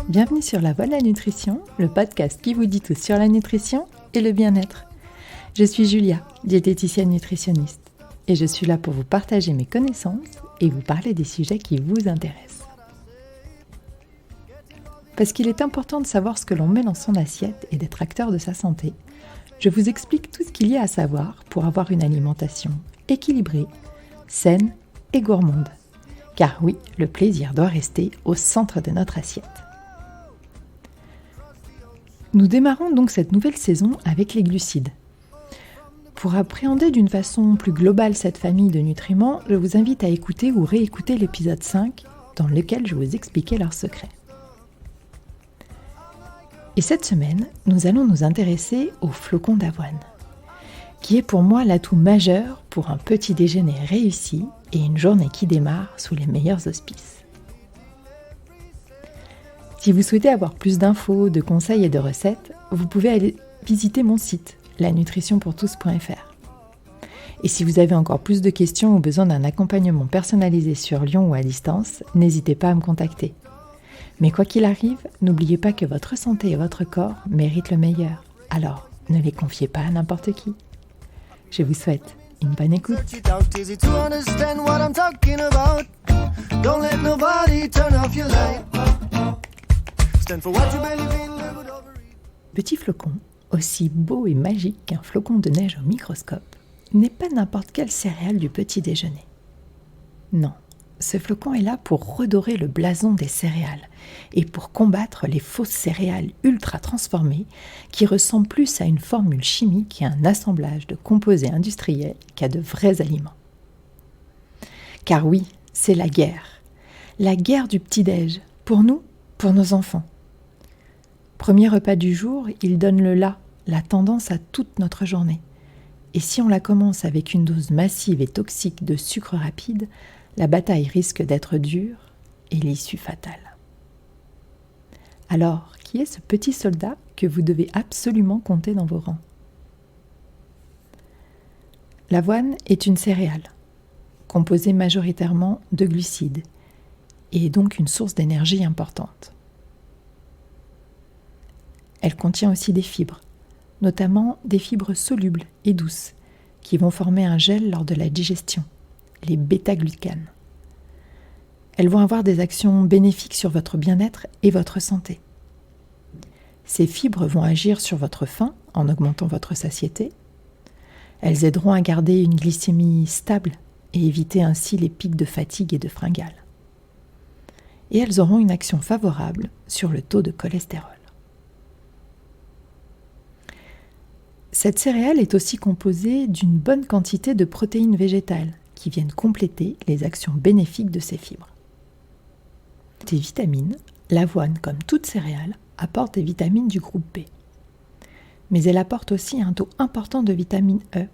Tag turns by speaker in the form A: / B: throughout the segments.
A: Bienvenue sur La Voie de la Nutrition, le podcast qui vous dit tout sur la nutrition et le bien-être. Je suis Julia, diététicienne nutritionniste, et je suis là pour vous partager mes connaissances et vous parler des sujets qui vous intéressent. Parce qu'il est important de savoir ce que l'on met dans son assiette et d'être acteur de sa santé, je vous explique tout ce qu'il y a à savoir pour avoir une alimentation équilibrée, saine et gourmande. Car oui, le plaisir doit rester au centre de notre assiette. Nous démarrons donc cette nouvelle saison avec les glucides. Pour appréhender d'une façon plus globale cette famille de nutriments, je vous invite à écouter ou réécouter l'épisode 5 dans lequel je vous expliquais leurs secrets. Et cette semaine, nous allons nous intéresser au flocon d'avoine, qui est pour moi l'atout majeur pour un petit déjeuner réussi et une journée qui démarre sous les meilleurs auspices. Si vous souhaitez avoir plus d'infos, de conseils et de recettes, vous pouvez aller visiter mon site, lanutritionpourtous.fr. Et si vous avez encore plus de questions ou besoin d'un accompagnement personnalisé sur Lyon ou à distance, n'hésitez pas à me contacter. Mais quoi qu'il arrive, n'oubliez pas que votre santé et votre corps méritent le meilleur. Alors, ne les confiez pas à n'importe qui. Je vous souhaite une bonne écoute. Petit flocon, aussi beau et magique qu'un flocon de neige au microscope, n'est pas n'importe quelle céréale du petit déjeuner. Non, ce flocon est là pour redorer le blason des céréales et pour combattre les fausses céréales ultra transformées qui ressemblent plus à une formule chimique et à un assemblage de composés industriels qu'à de vrais aliments. Car oui, c'est la guerre du petit-déj, pour nous, pour nos enfants. Premier repas du jour, il donne la tendance à toute notre journée. Et si on la commence avec une dose massive et toxique de sucre rapide, la bataille risque d'être dure et l'issue fatale. Alors, qui est ce petit soldat que vous devez absolument compter dans vos rangs ? L'avoine est une céréale, composée majoritairement de glucides, et est donc une source d'énergie importante. Elle contient aussi des fibres, notamment des fibres solubles et douces, qui vont former un gel lors de la digestion, les bêta-glucanes. Elles vont avoir des actions bénéfiques sur votre bien-être et votre santé. Ces fibres vont agir sur votre faim en augmentant votre satiété. Elles aideront à garder une glycémie stable et éviter ainsi les pics de fatigue et de fringales. Et elles auront une action favorable sur le taux de cholestérol. Cette céréale est aussi composée d'une bonne quantité de protéines végétales qui viennent compléter les actions bénéfiques de ces fibres. Des vitamines, l'avoine, comme toute céréale, apporte des vitamines du groupe B. Mais elle apporte aussi un taux important de vitamine E,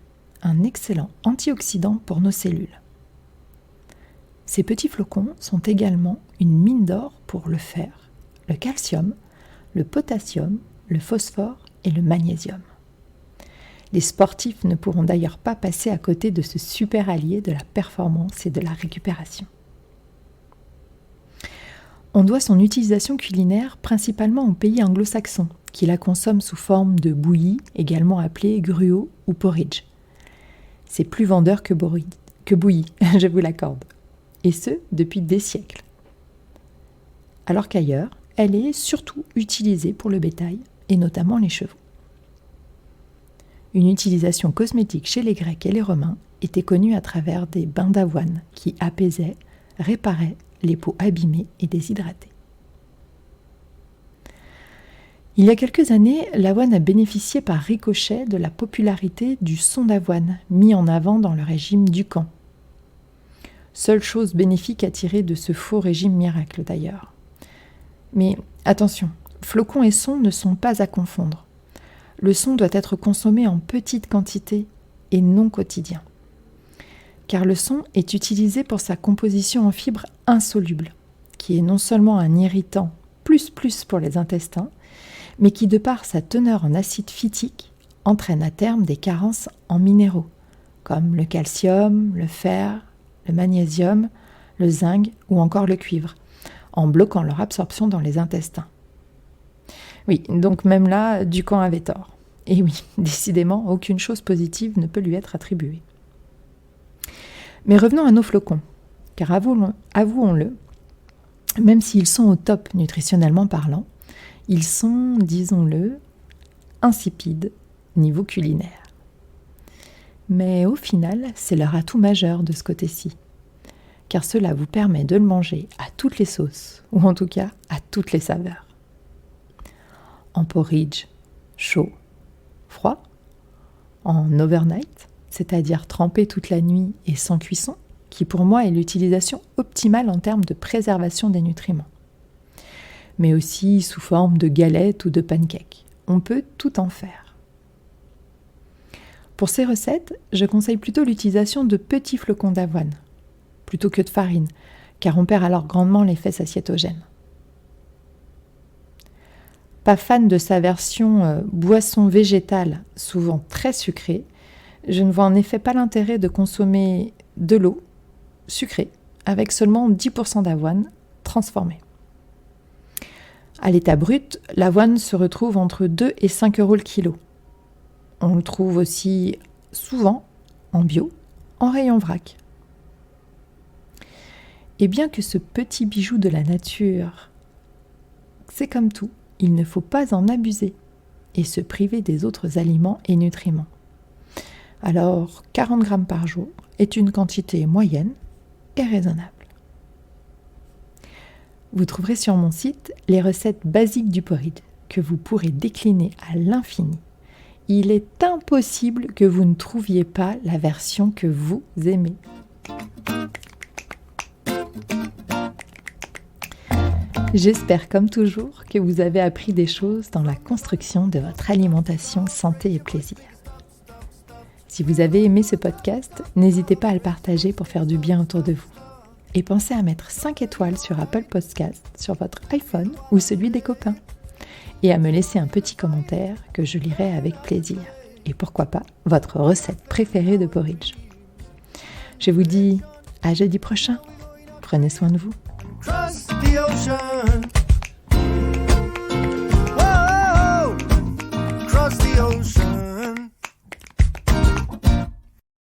A: un excellent antioxydant pour nos cellules. Ces petits flocons sont également une mine d'or pour le fer, le calcium, le potassium, le phosphore et le magnésium. Les sportifs ne pourront d'ailleurs pas passer à côté de ce super allié de la performance et de la récupération. On doit son utilisation culinaire principalement aux pays anglo-saxons, qui la consomment sous forme de bouillie, également appelée gruau ou porridge. C'est plus vendeur que bouillie, je vous l'accorde. Et ce, depuis des siècles. Alors qu'ailleurs, elle est surtout utilisée pour le bétail, et notamment les chevaux. Une utilisation cosmétique chez les Grecs et les Romains était connue à travers des bains d'avoine qui apaisaient, réparaient les peaux abîmées et déshydratées. Il y a quelques années, l'avoine a bénéficié par ricochet de la popularité du son d'avoine mis en avant dans le régime Dukan. Seule chose bénéfique à tirer de ce faux régime miracle d'ailleurs. Mais attention, flocons et son ne sont pas à confondre. Le son doit être consommé en petite quantité et non quotidien. Car le son est utilisé pour sa composition en fibres insolubles, qui est non seulement un irritant plus pour les intestins, mais qui, de par sa teneur en acide phytique, entraîne à terme des carences en minéraux, comme le calcium, le fer, le magnésium, le zinc ou encore le cuivre, en bloquant leur absorption dans les intestins, Oui, donc même là, Ducamp avait tort. Et oui, décidément, aucune chose positive ne peut lui être attribuée. Mais revenons à nos flocons, car avouons-le, même s'ils sont au top nutritionnellement parlant, ils sont, disons-le, insipides niveau culinaire. Mais au final, c'est leur atout majeur de ce côté-ci, car cela vous permet de le manger à toutes les sauces, ou en tout cas à toutes les saveurs. En porridge, chaud, froid, en overnight, c'est-à-dire trempé toute la nuit et sans cuisson, qui pour moi est l'utilisation optimale en termes de préservation des nutriments. Mais aussi sous forme de galettes ou de pancakes. On peut tout en faire. Pour ces recettes, je conseille plutôt l'utilisation de petits flocons d'avoine, plutôt que de farine, car on perd alors grandement l'effet satiétogène. Pas fan de sa version boisson végétale, souvent très sucrée, je ne vois en effet pas l'intérêt de consommer de l'eau sucrée avec seulement 10% d'avoine transformée. À l'état brut, l'avoine se retrouve entre 2 et 5 euros le kilo. On le trouve aussi souvent en bio, en rayon vrac. Et bien que ce petit bijou de la nature, c'est comme tout, il ne faut pas en abuser et se priver des autres aliments et nutriments. Alors, 40 grammes par jour est une quantité moyenne et raisonnable. Vous trouverez sur mon site les recettes basiques du porridge que vous pourrez décliner à l'infini. Il est impossible que vous ne trouviez pas la version que vous aimez. J'espère comme toujours que vous avez appris des choses dans la construction de votre alimentation santé et plaisir. Si vous avez aimé ce podcast, n'hésitez pas à le partager pour faire du bien autour de vous. Et pensez à mettre 5 étoiles sur Apple Podcast, sur votre iPhone ou celui des copains. Et à me laisser un petit commentaire que je lirai avec plaisir. Et pourquoi pas, votre recette préférée de porridge. Je vous dis à jeudi prochain. Prenez soin de vous.